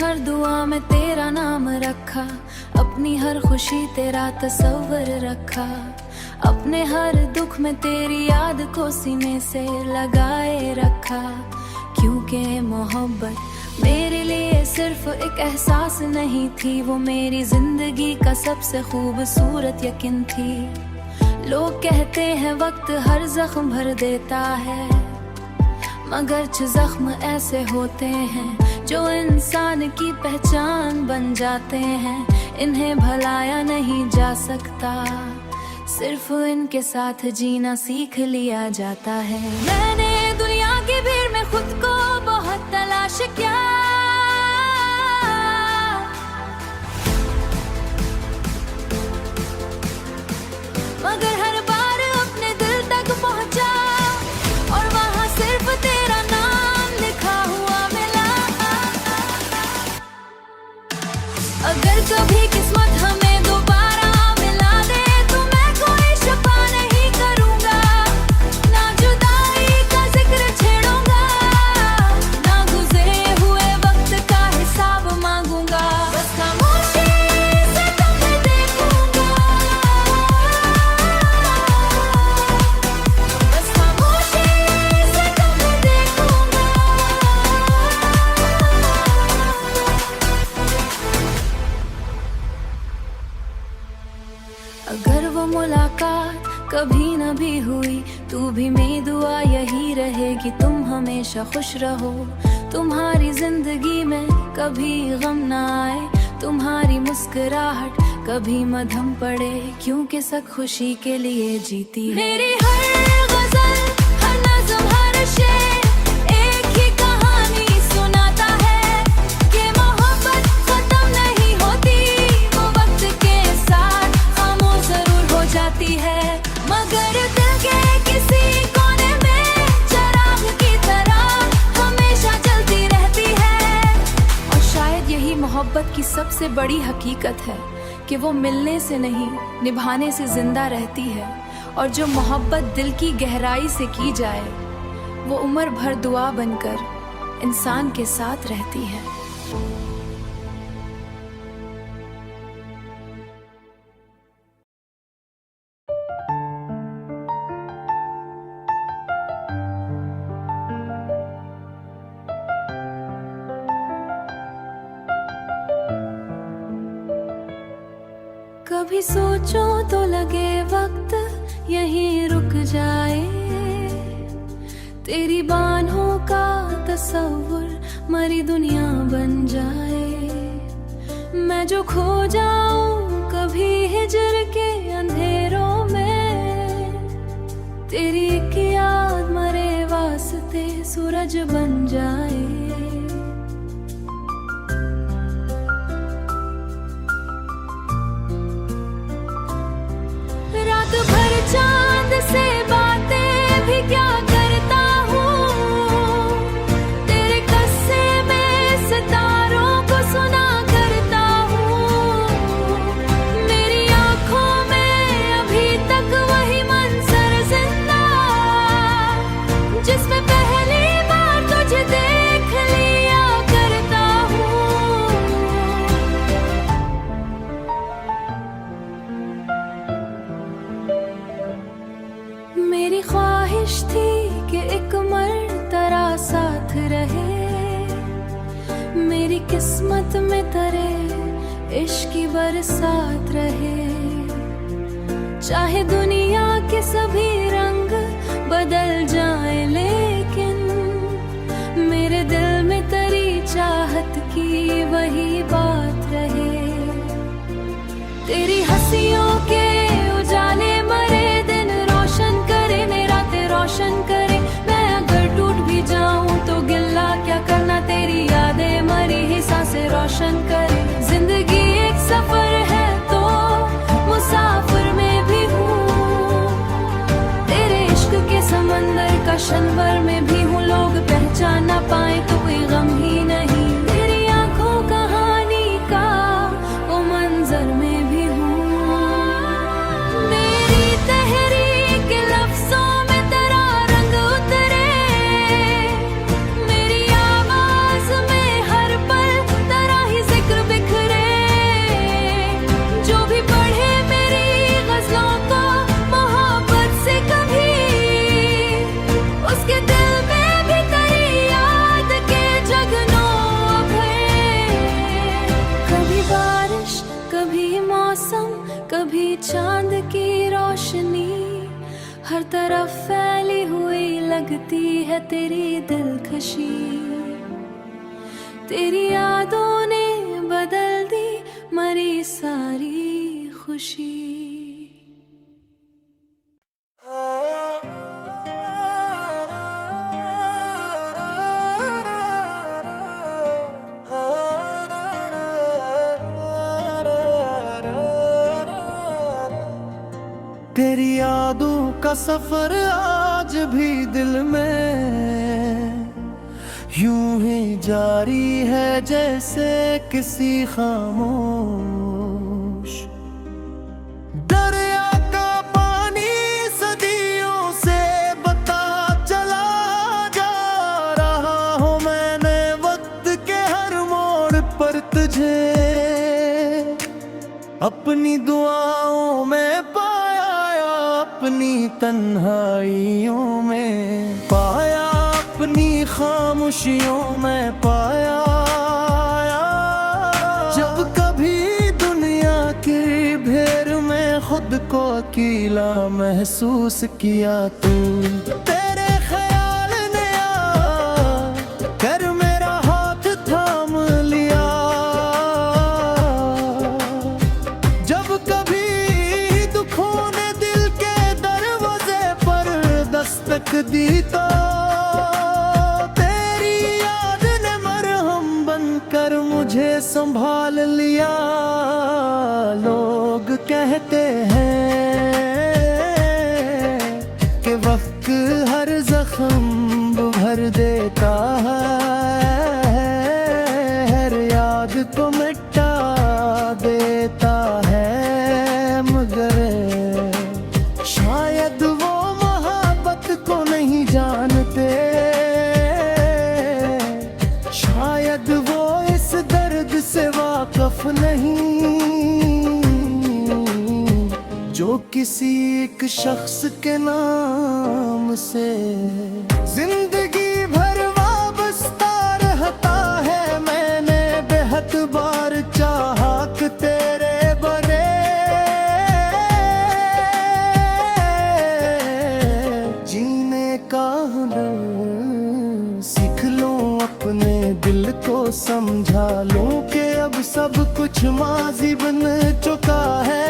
हर दुआ में तेरा नाम रखा, अपनी हर खुशी तेरा तस्वर रखा, अपने हर दुख में तेरी याद को सीने से लगाए रखा। क्योंकि मोहब्बत मेरे लिए सिर्फ एक एहसास नहीं थी, वो मेरी जिंदगी का सबसे खूबसूरत यकीन थी। लोग कहते हैं वक्त हर जख्म भर देता है, मगर जख्म ऐसे होते हैं जो इंसान की पहचान बन जाते हैं। इन्हें भुलाया नहीं जा सकता, सिर्फ इनके साथ जीना सीख लिया जाता है। मैंने दुनिया की भीड़ में खुद को बहुत तलाश किया, मगर हर बार अपने दिल तक पहुंचा और वहां सिर्फ तेरा नाम लिखा हुआ मिला। अगर कभी किस्मत हमें दोबारा मिला दे तो मैं कोई शफा नहीं करूंगा, ना जुदाई का जिक्र छेड़ूंगा, ना गुजरे हुए वक्त का हिसाब मांगूंगा। बस खामोशी से तुम्हें देखूंगा, बस खामोशी से तुम्हें देखूंगा। अगर वो मुलाकात कभी न भी हुई, तू भी मेरी दुआ यही रहेगी, तुम हमेशा खुश रहो। तुम्हारी जिंदगी में कभी गम न आए, तुम्हारी मुस्कुराहट कभी मधम पड़े, क्योंकि सब खुशी के लिए जीती है। मेरी हर गजल, हर नज़्म, हर शेर एक ही कहानी सुनाता है कि मोहब्बत खत्म नहीं होती, वो वक्त के साथ खामोश जरूर हो जाती है, मगर दिल के किसी कोने में चिराग की तरह हमेशा जलती रहती है। और शायद यही मोहब्बत की सबसे बड़ी हकीकत है कि वो मिलने से नहीं, निभाने से जिंदा रहती है। और जो मोहब्बत दिल की गहराई से की जाए, वो उम्र भर दुआ बनकर इंसान के साथ रहती है। कभी सोचो तो लगे वक्त यहीं रुक जाए, तेरी बाहों का तस्वुर मरी दुनिया बन जाए। मैं जो खो जाऊं कभी हिजर के अंधेरों में, तेरी एक याद मरे वास्ते सूरज बन जाए। रात भर चांद से बातें भी क्या करता हूँ, तेरे कस्से में सितारों को सुना करता हूँ। मेरी आंखों में अभी तक वही मंजर जिंदा, जिसमें पहली बार तुझे देख लिया करता हूँ। मेरी ख्वाहिश थी कि एक मर्तबा साथ रहे, मेरी किस्मत में तेरे इश्क की बरसात रहे। चाहे दुनिया के सभी रंग बदल जाए, लेकिन मेरे दिल में तेरी चाहत की वही बात रहे। तेरी हंसियों के उजाले मरे दिन रोशन करे, मेरा ते रोशन करे। मैं अगर टूट भी जाऊं तो गिल्ला क्या करना, तेरी यादें मरी ही सांसें रोशन करे। जिंदगी एक सफर है तो मुसाफिर में भी हूँ, तेरे इश्क के समंदर का शनवर में भी हूँ। लोग पहचान ना पाए तो कोई गम ही नहीं, तेरी आंखों कहानी का वो मंजर में भी हूँ। मेरी तहरीक लफ्जों में तेरा रंग उतरे, मेरी आवाज में हर पल तेरा हर तरफ फैली हुई लगती है तेरी दिलकशी। तेरी यादों ने बदल दी मरी सारी खुशी। तेरी यादों का सफर आज भी दिल में यूं ही जारी है जैसे किसी खामोश दरिया का पानी सदियों से बता चला जा रहा हूँ मैंने वक्त के हर मोड़ पर तुझे अपनी दुआओं में अपनी तन्हाइयों में पाया, अपनी खामोशियों में पाया। जब कभी दुनिया की भीड़ में खुद को अकेला महसूस किया तू तेरे ख्याल ने कर मेरा हाथ थाम लिया। जब कभी दी तो तेरी याद ने मरहम बनकर मुझे संभाल लिया। लोग कहते हैं कि वक्त हर जख्म भर देता है, हर याद को मिटा देता है, मगर शायद वो को नहीं जानते, शायद वो इस दर्द से वाकिफ नहीं जो किसी एक शख्स के नाम से जिंदगी भर वाबस्ता रहता है। मैंने बेहद बार चाहा कि तेरे बने सीख लूं, अपने दिल को समझा लूं कि अब सब कुछ माजी बन चुका है,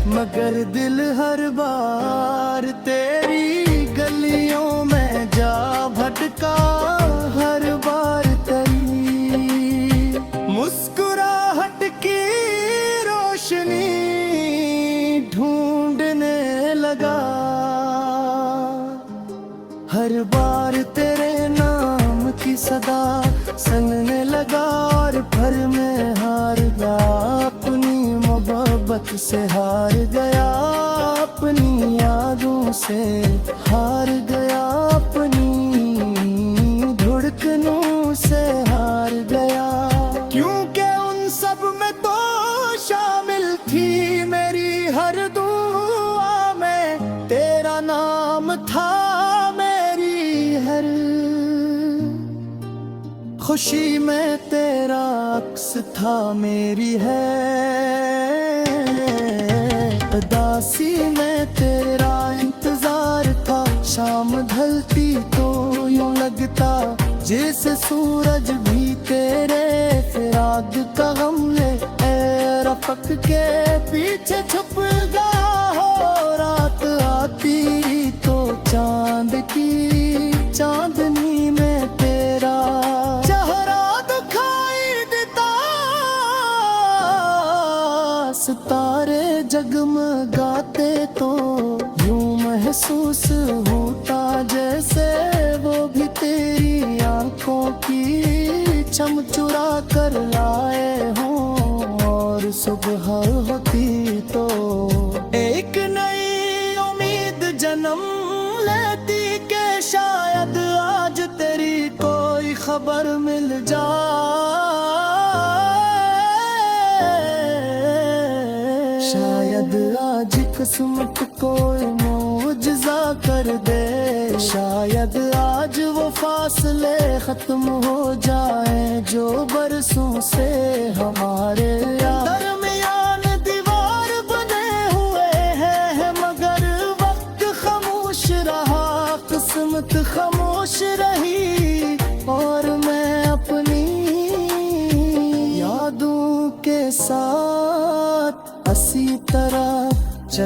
मगर दिल हर बार तेरी गलियों में जा भटका। हर बार तेरी मुस्कुराहट की रोशनी ढूंढने लगा। हर बार तेरे नाम की सदा सुनने लगा और फिर मैं हार गया, अपनी मोहब्बत से हार गया, अपनी यादों से हार गया, अपनी धड़कनों से हार गया। क्योंकि उन सब में तो शामिल थी मेरी हर दुआ में तेरा नाम था, खुशी में तेरा अक्स था मेरी है उदासी में तेरा इंतजार था। शाम ढलती तो यूं लगता जैसे सूरज भी तेरे फिराक का गम ले रफ़क़ के पीछे छुप गया हो। रात आती तो चांद की चांदनी में तेरा सितारे जगमगाते तो यूं महसूस होता जैसे वो भी तेरी आंखों की चम चुरा कर लाए हों। और सुबह होती तो एक नई उम्मीद जन्म लेती कि शायद आज तेरी कोई खबर मिल जाए, शायद आज किस्मत कोई मुआवजा कर दे, शायद आज वो फासले खत्म हो जाए जो बरसों से हमारे दरमियान दीवार बने हुए हैं। मगर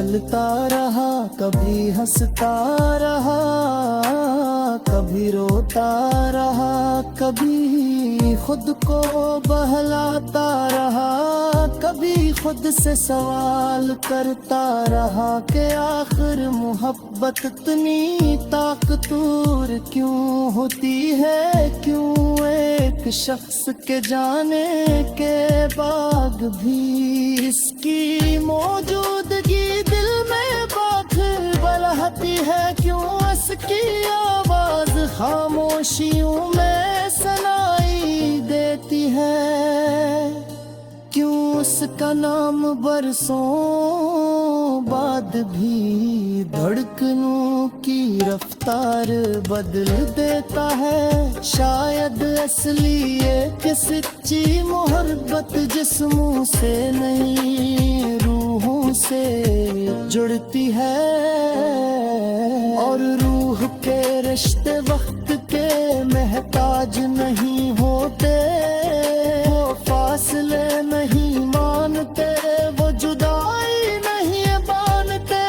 चलता रहा, कभी हंसता रहा, कभी रोता रहा, कभी खुद को बहलाता रहा, कभी खुद से सवाल करता रहा कि आखिर मोहब्बत इतनी ताकतूर क्यों होती है, क्यों एक शख्स के जाने के बाद भी इसकी मौजूदगी दिल में बाखर बलहती है, क्यों इसकी आवाज खामोशियों में सुनाई देती है, क्यों उसका नाम बरसों बाद भी धड़कनों की रफ्तार बदल देता है। शायद असली ये कि सच्ची मोहब्बत जिस्मों से नहीं रूहों से जुड़ती है, और रूह के रिश्ते वक्त के महताज नहीं होते, वो फासले नहीं मानते, वो जुदाई नहीं मानते,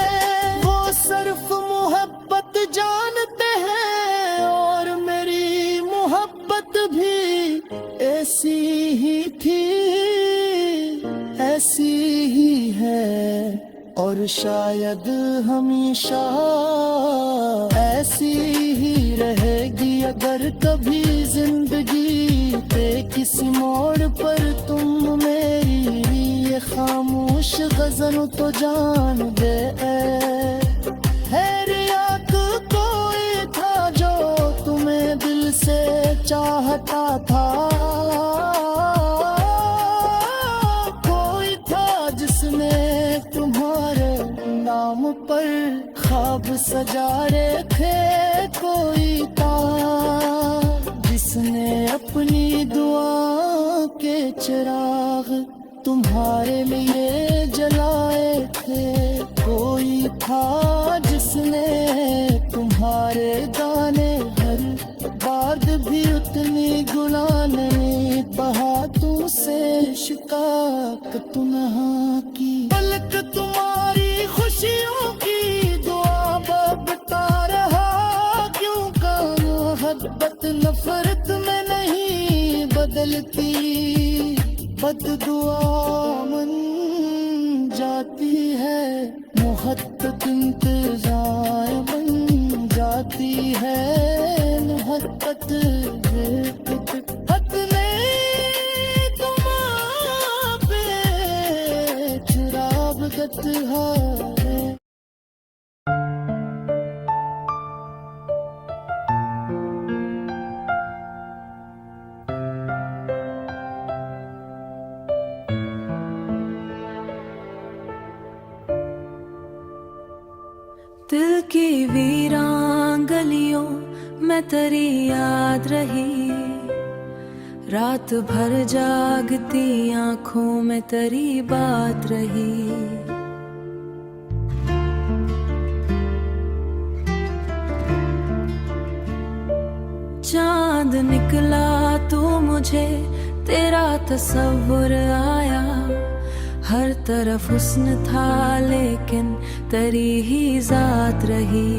वो सिर्फ मोहब्बत जानते हैं। और मेरी मोहब्बत भी ऐसी ही थी, ऐसी ही है, और शायद हमेशा ऐसी ही रहेगी। अगर कभी जिंदगी के किसी मोड़ पर तुम मेरी ये खामोश गज़ल तो जान दे, हैरियत कोई था जो तुम्हें दिल से चाहता था, कोई था जिसने तुम्हारे नाम पर ख्वाब सजा रखे, कोई था जिसने अपनी दुआ के चिराग तुम्हारे लिए जलाए थे, कोई था जिसने तुम्हारे गाने हर बात भी उतनी गुनाह नहीं बहा तुमसे शिकायत तुनहा की, पलक तुम्हारी खुशियों की दुआ बता रहा, क्यों का मोहब्बत नफरत में नहीं बदलती, बददुआ मन जाती है, मोहब्बत इंतजार बन जाती है, मोहब्बत चुराबगत है। दिल की वीरान गलियों में तेरी याद रही, रात भर जागती आंखों में तेरी बात रही, चांद निकला तो मुझे तेरा तस्वुर आया, हर तरफ हुस्न था लेकिन तेरी ही जात रही,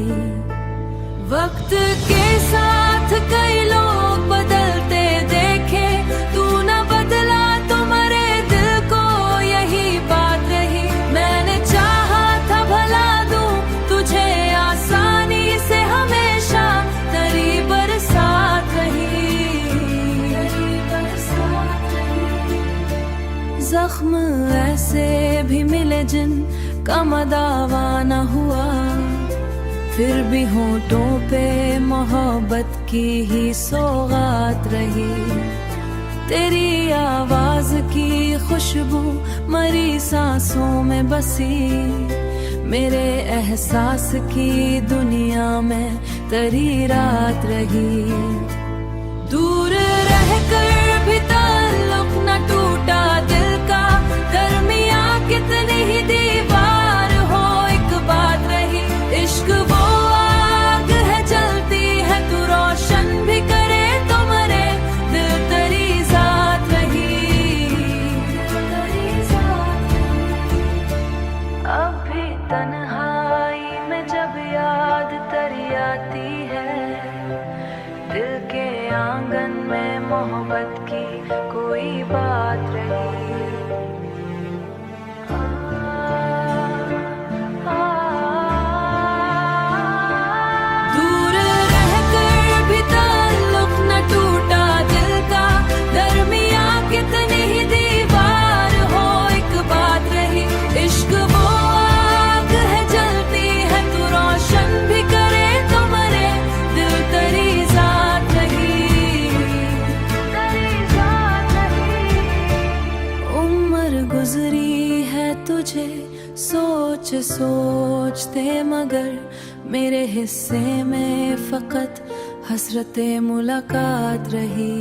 वक्त के साथ कई लोग बदलते देखे, तू न बदला तो मरे दिल को यही बात रही, मैंने चाहा था भला दूं तुझे आसानी से हमेशा तेरी बरसात रही, जख्म ऐसे भी मिले जिन का मदावा न हुआ, फिर भी होठों पे मोहब्बत की ही सौगात रही, तेरी आवाज की खुशबू मरी सांसों में बसी, मेरे एहसास की दुनिया में तेरी रात रही, दूर रहकर भी ताल्लुक न टूटा दिल का, दरमिया कितनी ही दीवार हो एक बात रही, इश्क वो आग है जलती है, तू रोशन भी करे तो मरे, दिल तेरी जात रही, अब भी तन्हा मोहब्बत की कोई बात रही। दूर रहकर भी ताल्लुक न टूटा दिल का, दरमियां कितनी ही दीवार हो एक बात रही। इश्क वो आग है जलती है तू रोशन भी करे तो मरे, दिल तेरी जात नहीं, तेरी जात नहीं। उम्र गुजरी है तुझे सोच सोचते, मगर मेरे हिस्से में फकत हसरते मुलाकात रही।